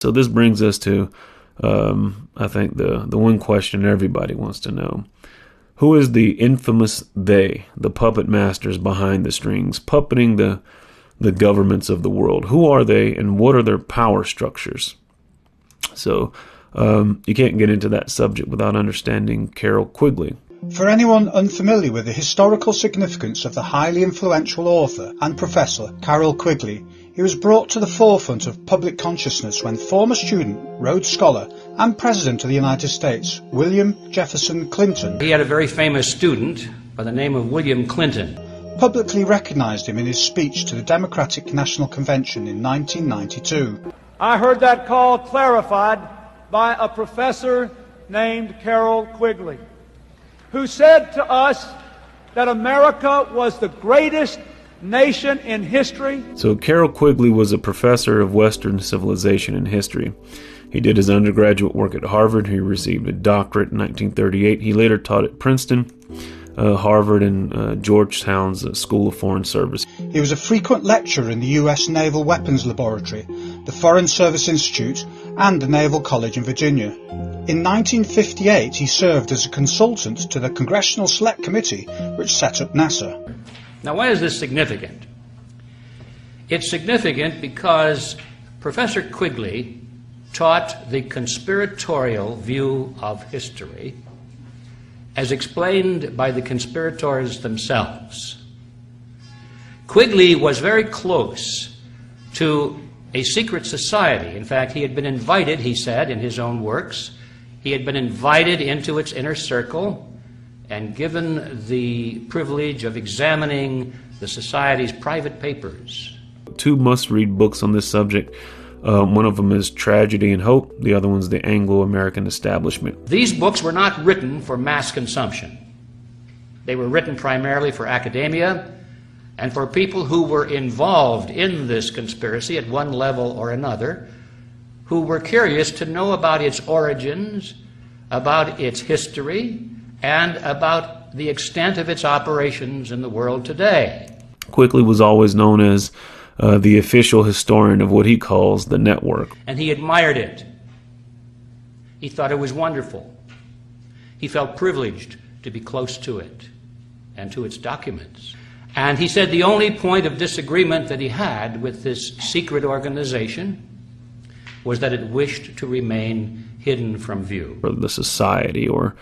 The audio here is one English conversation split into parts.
So this brings us to, I think, the one question everybody wants to know. Who is the infamous they, the puppet masters behind the strings, puppeting the governments of the world? Who are they, and what are their power structures? So you can't get into that subject without understanding Carol Quigley. For anyone unfamiliar with the historical significance of the highly influential author and professor Carol Quigley, he was brought to the forefront of public consciousness when former student, Rhodes Scholar and President of the United States, William Jefferson Clinton, he had a very famous student by the name of William Clinton, publicly recognized him in his speech to the Democratic National Convention in 1992. I heard that call clarified by a professor named Carol Quigley, who said to us that America was the greatest nation in history. So Carol Quigley was a professor of Western civilization and history. He did his undergraduate work at Harvard. He received a doctorate in 1938. He later taught at Princeton, Harvard, and Georgetown's School of Foreign Service. He was a frequent lecturer in the U.S. Naval Weapons Laboratory, the Foreign Service Institute, and the Naval College in Virginia. In 1958, he served as a consultant to the Congressional Select Committee, which set up NASA. Now, why is this significant? It's significant because Professor Quigley taught the conspiratorial view of history as explained by the conspirators themselves. Quigley was very close to a secret society. In fact, he had been invited, he said in his own works, he had been invited into its inner circle and given the privilege of examining the society's private papers. Two must-read books on this subject. One of them is Tragedy and Hope. The other one's The Anglo-American Establishment. These books were not written for mass consumption. They were written primarily for academia and for people who were involved in this conspiracy at one level or another, who were curious to know about its origins, about its history, and about the extent of its operations in the world today. Quigley was always known as the official historian of what he calls the network. And he admired it. He thought it was wonderful. He felt privileged to be close to it and to its documents. And he said the only point of disagreement that he had with this secret organization was that it wished to remain hidden from view. The society, or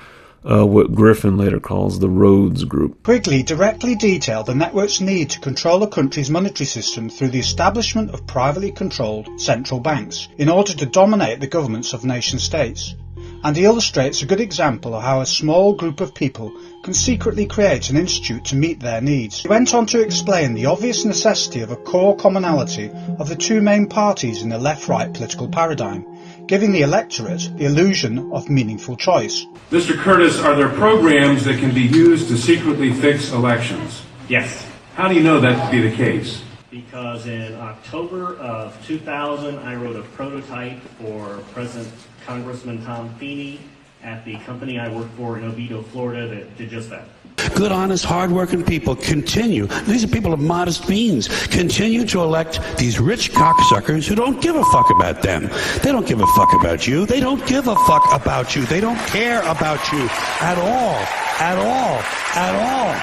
what Griffin later calls the Rhodes Group. Quigley directly detailed the network's need to control a country's monetary system through the establishment of privately controlled central banks in order to dominate the governments of nation-states. And he illustrates a good example of how a small group of people can secretly create an institute to meet their needs. He went on to explain the obvious necessity of a core commonality of the two main parties in the left-right political paradigm, giving the electorate the illusion of meaningful choice. Mr. Curtis, are there programs that can be used to secretly fix elections? Yes. How do you know that to be the case? Because in October of 2000, I wrote a prototype for President Congressman Tom Feeney at the company I work for in Oviedo, Florida, that did just that. Good, honest, hard-working people continue. These are people of modest means. Continue to elect these rich cocksuckers who don't give a fuck about them. They don't give a fuck about you. They don't give a fuck about you. They don't care about you at all. At all. At all.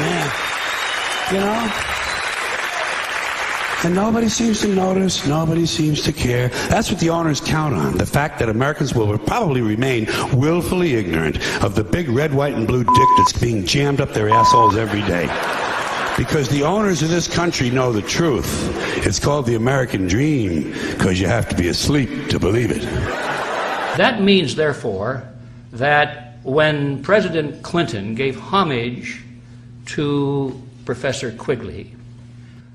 Man. You know? And nobody seems to notice, nobody seems to care. That's what the owners count on, the fact that Americans will probably remain willfully ignorant of the big red, white, and blue dick that's being jammed up their assholes every day. Because the owners of this country know the truth. It's called the American dream, because you have to be asleep to believe it. That means, therefore, that when President Clinton gave homage to Professor Quigley,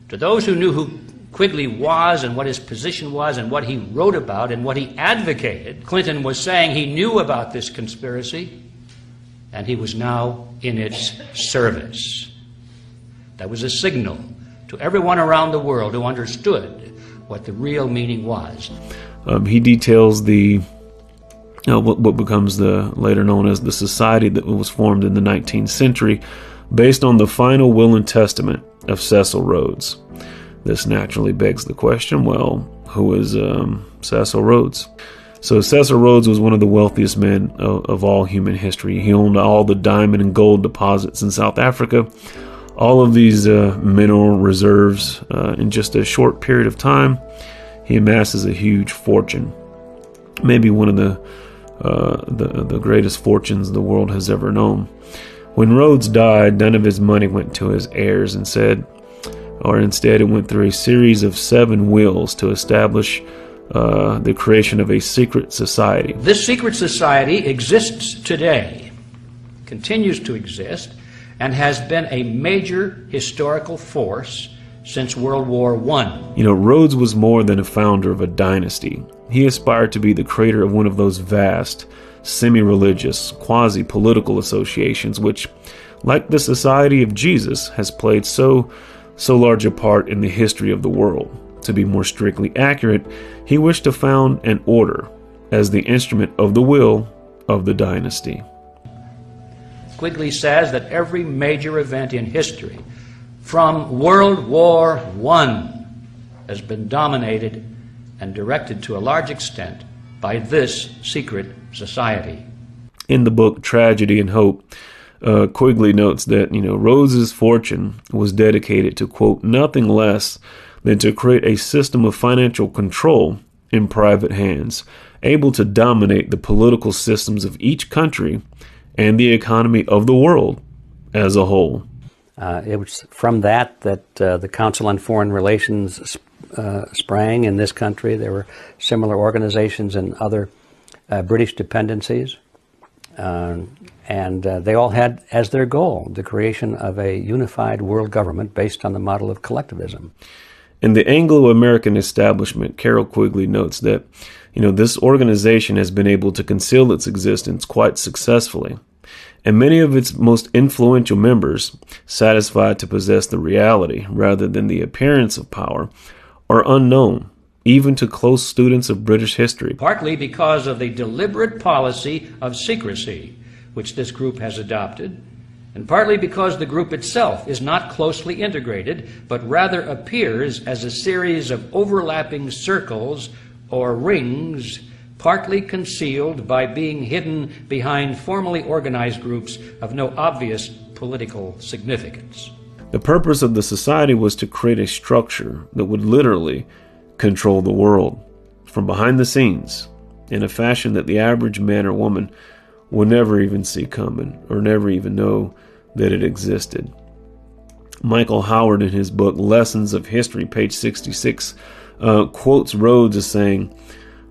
to those who knew who Quigley was and what his position was and what he wrote about and what he advocated, Clinton was saying he knew about this conspiracy and he was now in its service. That was a signal to everyone around the world who understood what the real meaning was. He details the what becomes the later known as the society that was formed in the 19th century based on the final will and testament of Cecil Rhodes. This naturally begs the question, well, who was Cecil Rhodes. So Cecil Rhodes was one of the wealthiest men of all human history. He owned all the diamond and gold deposits in South Africa, all of these mineral reserves. In just a short period of time, he amasses a huge fortune, maybe one of the greatest fortunes the world has ever known. When Rhodes died, none of his money went to his heirs, instead it went through a series of 7 wills to establish the creation of a secret society. This secret society exists today, continues to exist, and has been a major historical force since World War I. Rhodes was more than a founder of a dynasty. He aspired to be the creator of one of those vast, semi-religious, quasi-political associations which, like the Society of Jesus, has played so large a part in the history of the world. To be more strictly accurate, he wished to found an order as the instrument of the will of the dynasty. Quigley says that every major event in history, from World War I, has been dominated and directed to a large extent by this secret society. In the book Tragedy and Hope, Quigley notes that, Rhodes's fortune was dedicated to, quote, nothing less than to create a system of financial control in private hands, able to dominate the political systems of each country and the economy of the world as a whole. It was from that the Council on Foreign Relations sprang in this country. There were similar organizations in other British dependencies, and they all had as their goal the creation of a unified world government based on the model of collectivism. In the Anglo-American establishment, Carol Quigley notes that, this organization has been able to conceal its existence quite successfully, and many of its most influential members, satisfied to possess the reality rather than the appearance of power, are unknown, even to close students of British history. Partly because of the deliberate policy of secrecy which this group has adopted, and partly because the group itself is not closely integrated, but rather appears as a series of overlapping circles or rings, partly concealed by being hidden behind formally organized groups of no obvious political significance. The purpose of the society was to create a structure that would literally control the world from behind the scenes in a fashion that the average man or woman would never even see coming or never even know that it existed. Michael Howard, in his book Lessons of History, page 66, quotes Rhodes as saying,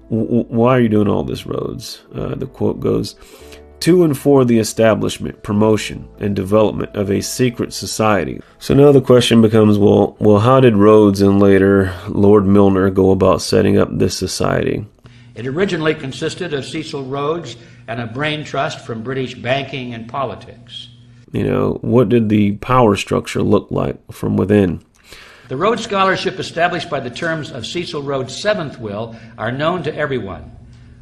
"Why are you doing all this, Rhodes?" The quote goes, "To and for the establishment, promotion, and development of a secret society." So now the question becomes, well, how did Rhodes and later Lord Milner go about setting up this society? It originally consisted of Cecil Rhodes and a brain trust from British banking and politics. What did the power structure look like from within? The Rhodes Scholarship established by the terms of Cecil Rhodes' 7th will are known to everyone.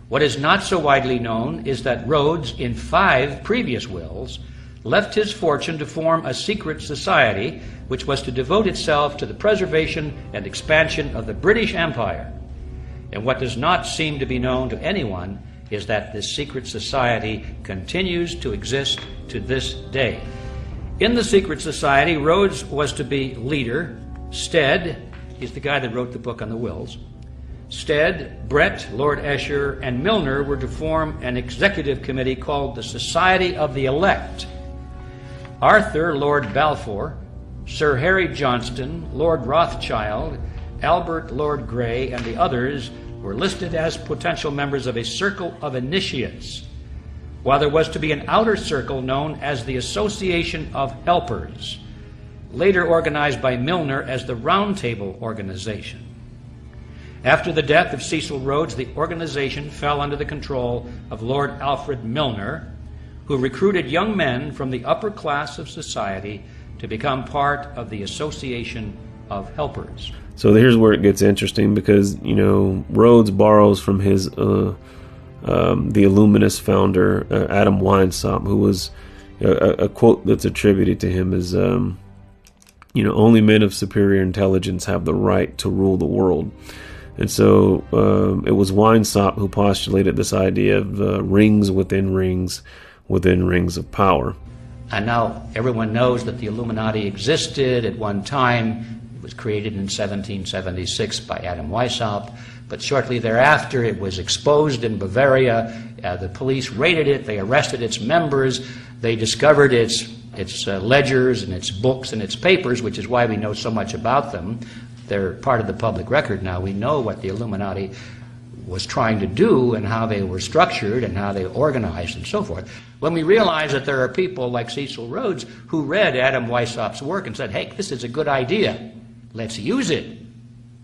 What is not so widely known is that Rhodes, in 5 previous wills, left his fortune to form a secret society which was to devote itself to the preservation and expansion of the British Empire. And what does not seem to be known to anyone is that this secret society continues to exist to this day. In the secret society, Rhodes was to be leader. Stead, he's the guy that wrote the book on the wills. Stead, Brett, Lord Esher, and Milner were to form an executive committee called the Society of the Elect. Arthur, Lord Balfour, Sir Harry Johnston, Lord Rothschild, Albert, Lord Grey, and the others were listed as potential members of a circle of initiates, while there was to be an outer circle known as the Association of Helpers, later organized by Milner as the Round Table Organization. After the death of Cecil Rhodes, the organization fell under the control of Lord Alfred Milner, who recruited young men from the upper class of society to become part of the Association of Helpers. So here's where it gets interesting, because Rhodes borrows from his the Illuminist founder Adam Weishaupt, who was a quote that's attributed to him is only men of superior intelligence have the right to rule the world. And so it was Weinstock who postulated this idea of rings within rings of power. And now everyone knows that the Illuminati existed at one time. It was created in 1776 by Adam Weishaupt, but shortly thereafter it was exposed in Bavaria. The police raided it, they arrested its members, they discovered its ledgers and its books and its papers, which is why we know so much about them. They're part of the public record now. We know what the Illuminati was trying to do and how they were structured and how they organized and so forth. When we realize that there are people like Cecil Rhodes who read Adam Weishaupt's work and said, hey, this is a good idea, let's use it.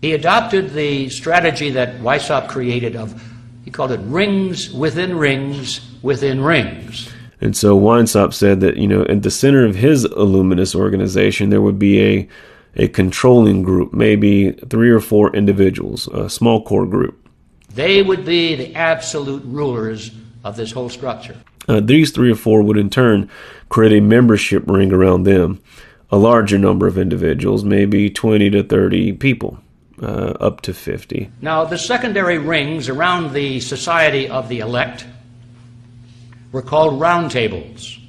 He adopted the strategy that Weishaupt created he called it rings within rings within rings. And so Weinstock said that, at the center of his Illuminist organization, there would be a controlling group, maybe 3 or 4 individuals, a small core group. They would be the absolute rulers of this whole structure. These 3 or 4 would in turn create a membership ring around them, a larger number of individuals, maybe 20 to 30 people, up to 50. Now, the secondary rings around the Society of the Elect were called roundtables.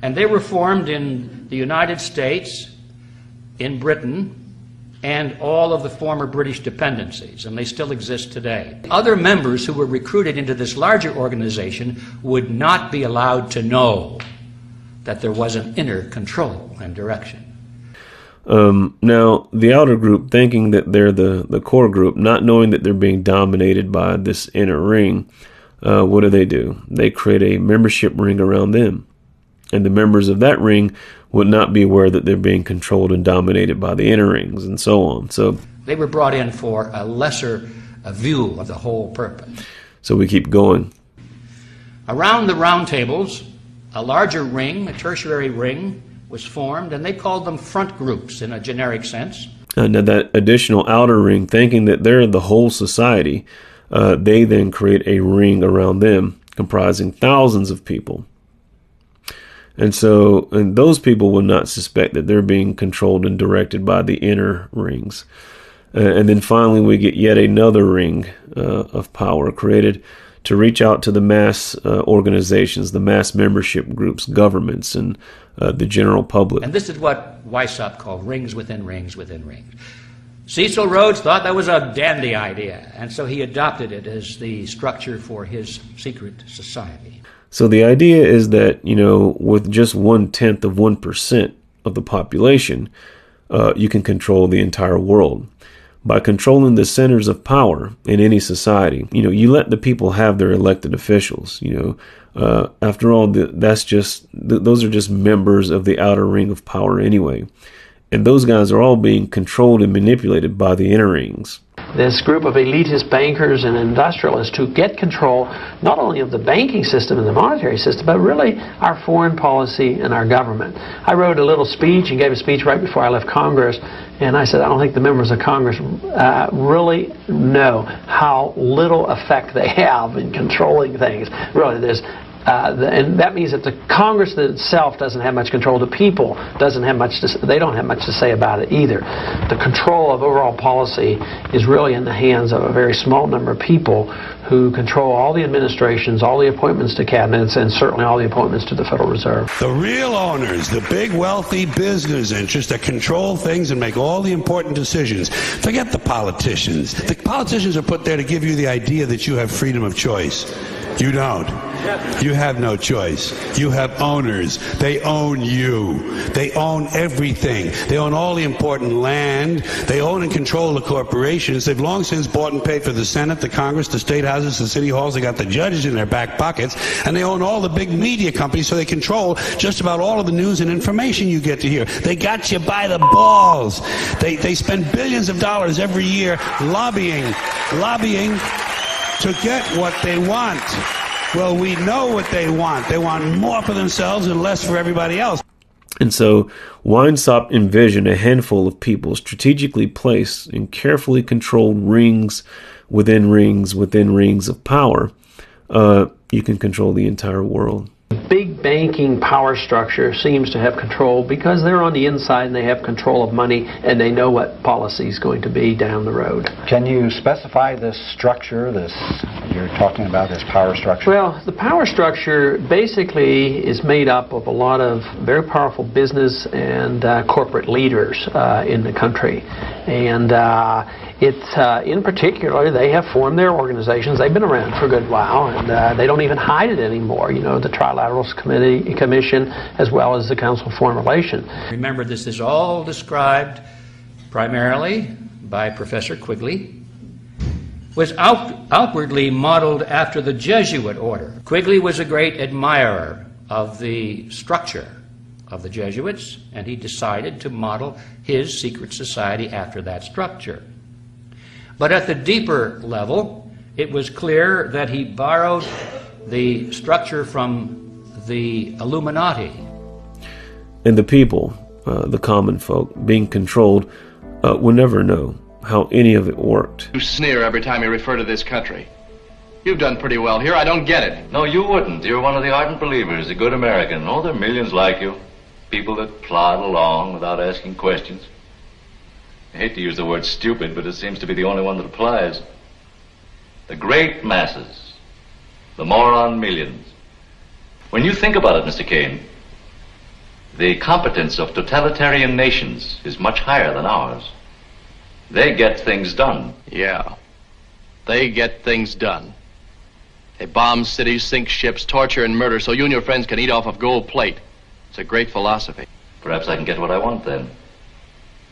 And they were formed in the United States, in Britain, and all of the former British dependencies, and they still exist today. Other members who were recruited into this larger organization would not be allowed to know that there was an inner control and direction. Now, the outer group, thinking that they're the core group, not knowing that they're being dominated by this inner ring, what do? They create a membership ring around them. And the members of that ring would not be aware that they're being controlled and dominated by the inner rings, and so on. So they were brought in for a lesser view of the whole purpose. So we keep going. Around the round tables, a larger ring, a tertiary ring, was formed, and they called them front groups in a generic sense. Now that additional outer ring, thinking that they're the whole society, they then create a ring around them comprising thousands of people. And those people will not suspect that they're being controlled and directed by the inner rings. And then finally we get yet another ring of power created to reach out to the mass organizations, the mass membership groups, governments, and the general public. And this is what Weishaupt called rings within rings within rings. Cecil Rhodes thought that was a dandy idea, and so he adopted it as the structure for his secret society. So the idea is that, with just 1/10 of 1% of the population, you can control the entire world. By controlling the centers of power in any society, you let the people have their elected officials. After all, those are just members of the outer ring of power anyway. And those guys are all being controlled and manipulated by the inner rings. This group of elitist bankers and industrialists who get control not only of the banking system and the monetary system, but really our foreign policy and our government. I wrote a little speech and gave a speech right before I left Congress, and I said I don't think the members of Congress really know how little effect they have in controlling things. Really, and that means that the Congress itself doesn't have much control. The people don't have much to say about it either. The control of overall policy is really in the hands of a very small number of people who control all the administrations, all the appointments to cabinets, and certainly all the appointments to the Federal Reserve. The real owners, the big wealthy business interests that control things and make all the important decisions. Forget the politicians. The politicians are put there to give you the idea that you have freedom of choice. You don't. You have no choice. You have owners. They own you. They own everything. They own all the important land. They own and control the corporations. They've long since bought and paid for the Senate, the Congress, the state houses, the city halls. They got the judges in their back pockets. And they own all the big media companies, so they control just about all of the news and information you get to hear. They got you by the balls. They spend billions of dollars every year lobbying to get what they want. Well, we know what they want. They want more for themselves and less for everybody else. And so Weinstock envisioned a handful of people strategically placed in carefully controlled rings within rings of power. You can control the entire world. Big banking power structure seems to have control because they're on the inside and they have control of money and they know what policy is going to be down the road. Can you specify this structure, you're talking about this power structure? Well, the power structure basically is made up of a lot of very powerful business and corporate leaders in the country. And in particular, they have formed their organizations. They've been around for a good while, and they don't even hide it anymore. You know, the Trilateral Commission, as well as the Council of Foreign Relations. Remember, this is all described primarily by Professor Quigley, was outwardly modeled after the Jesuit order. Quigley was a great admirer of the structure of the Jesuits, and he decided to model his secret society after that structure. But at the deeper level, it was clear that he borrowed the structure from the Illuminati. And the people, the common folk, being controlled, will never know how any of it worked. You sneer every time you refer to this country. You've done pretty well here. I don't get it. No, you wouldn't. You're one of the ardent believers, a good American. Oh, there are millions like you. People that plod along without asking questions. I hate to use the word stupid, but it seems to be the only one that applies. The great masses. The moron millions. When you think about it, Mr. Kane, the competence of totalitarian nations is much higher than ours. They get things done. Yeah. They get things done. They bomb cities, sink ships, torture and murder so you and your friends can eat off of gold plate. It's a great philosophy. Perhaps I can get what I want then.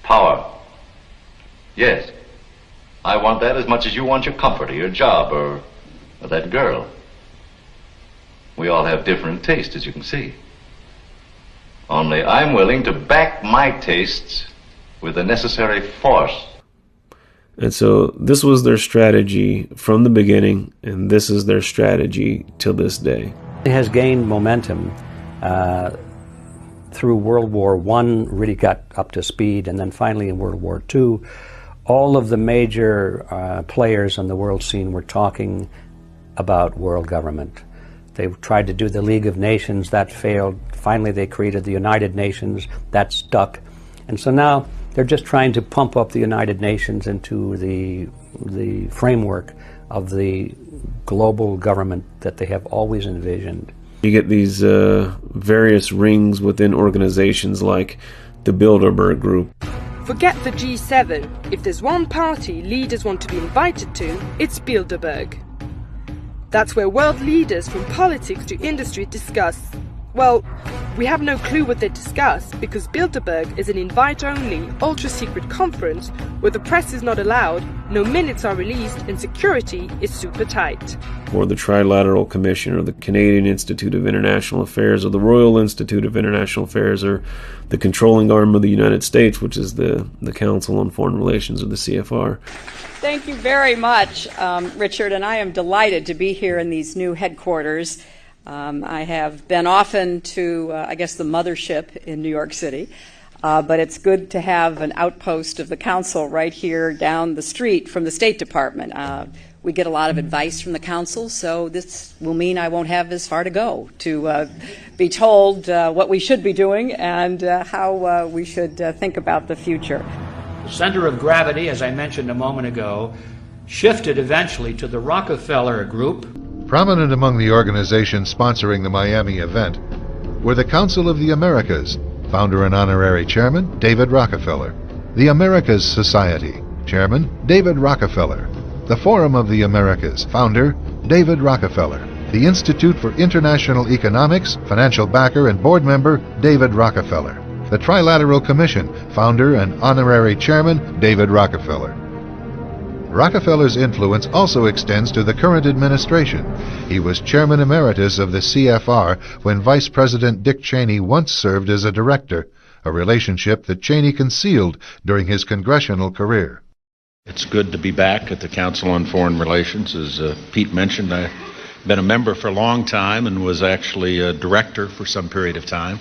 Power. Yes. I want that as much as you want your comfort or your job or that girl. We all have different tastes, as you can see. Only I'm willing to back my tastes with the necessary force. And so this was their strategy from the beginning, and this is their strategy till this day. It has gained momentum through World War I, really got up to speed, and then finally in World War II, all of the major players on the world scene were talking about world government. They tried to do the League of Nations, that failed. Finally they created the United Nations, that stuck. And so now they're just trying to pump up the United Nations into the framework of the global government that they have always envisioned. You get these various rings within organizations like the Bilderberg Group. Forget the G7. If there's one party leaders want to be invited to, it's Bilderberg. That's where world leaders from politics to industry discuss. Well, we have no clue what they discuss because Bilderberg is an invite-only, ultra-secret conference where the press is not allowed, no minutes are released, and security is super tight. Or the Trilateral Commission, or the Canadian Institute of International Affairs, or the Royal Institute of International Affairs, or the controlling arm of the United States, which is the Council on Foreign Relations, or the CFR. Thank you very much, Richard, and I am delighted to be here in these new headquarters. I have been often to, I guess, the mothership in New York City, but it's good to have an outpost of the Council right here down the street from the State Department. We get a lot of advice from the Council, so this will mean I won't have as far to go to be told what we should be doing and how we should think about the future. The center of gravity, as I mentioned a moment ago, shifted eventually to the Rockefeller Group. Prominent among the organizations sponsoring the Miami event were the Council of the Americas, founder and honorary chairman David Rockefeller, the Americas Society, chairman David Rockefeller, the Forum of the Americas, founder David Rockefeller, the Institute for International Economics, financial backer and board member David Rockefeller, the Trilateral Commission, founder and honorary chairman David Rockefeller. Rockefeller's influence also extends to the current administration. He was chairman emeritus of the CFR when Vice President Dick Cheney once served as a director, a relationship that Cheney concealed during his congressional career. It's good to be back at the Council on Foreign Relations. As Pete mentioned, I've been a member for a long time and was actually a director for some period of time.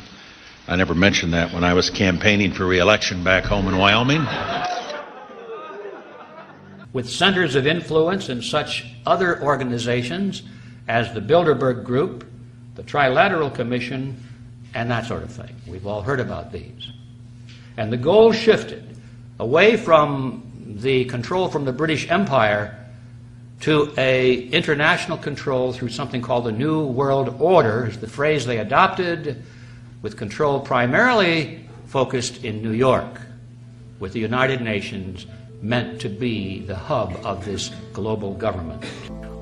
I never mentioned that when I was campaigning for re-election back home in Wyoming. With centers of influence in such other organizations as the Bilderberg Group, the Trilateral Commission, and that sort of thing. We've all heard about these. And the goal shifted away from the control from the British Empire to a international control through something called the New World Order, is the phrase they adopted, with control primarily focused in New York, with the United Nations meant to be the hub of this global government.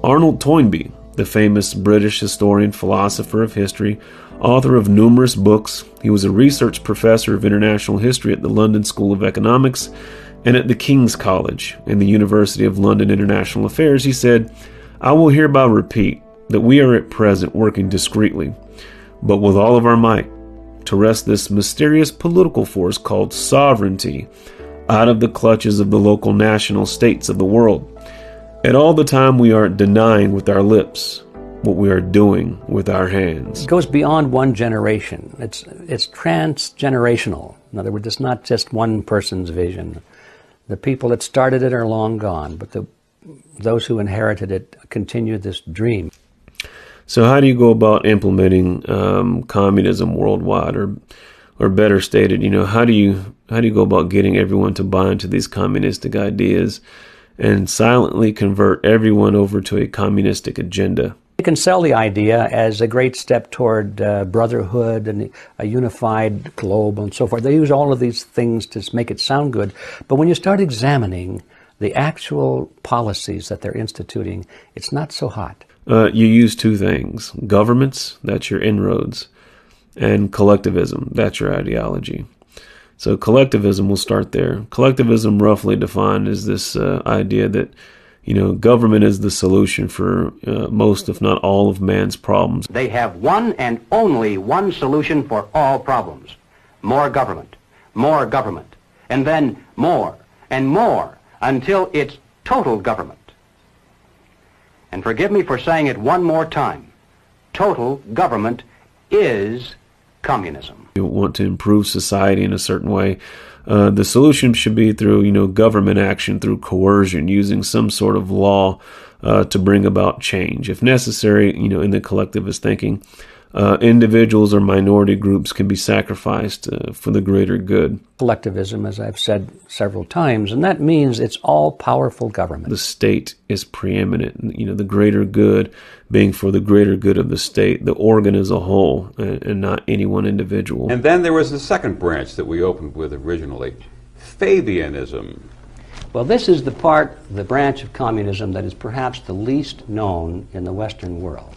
Arnold Toynbee, the famous British historian, philosopher of history, author of numerous books. He was a research professor of international history at the London School of Economics and at the King's College in the University of London International Affairs. He said, "I will hereby repeat that we are at present working discreetly, but with all of our might, to wrest this mysterious political force called sovereignty out of the clutches of the local national states of the world. At all the time we are denying with our lips what we are doing with our hands." It goes beyond one generation. It's transgenerational. In other words, it's not just one person's vision. The people that started it are long gone, but those who inherited it continue this dream. So how do you go about implementing communism worldwide, or better stated, how do you go about getting everyone to buy into these communistic ideas and silently convert everyone over to a communistic agenda? You can sell the idea as a great step toward brotherhood and a unified globe and so forth. They use all of these things to make it sound good, but when you start examining the actual policies that they're instituting, it's not so hot. You use two things: governments, that's your inroads, and collectivism, that's your ideology. So collectivism, we'll start there. Collectivism, roughly defined, is this idea that government is the solution for most, if not all, of man's problems. They have one and only one solution for all problems: more government, and then more and more until it's total government. And forgive me for saying it one more time: total government is communism. You want to improve society in a certain way. The solution should be through, government action, through coercion, using some sort of law to bring about change. If necessary, in the collectivist thinking, individuals or minority groups can be sacrificed for the greater good. Collectivism, as I've said several times, and that means it's all-powerful government. The state is preeminent, the greater good being for the greater good of the state, the organ as a whole, and not any one individual. And then there was the second branch that we opened with originally, Fabianism. Well, this is the branch of communism that is perhaps the least known in the Western world.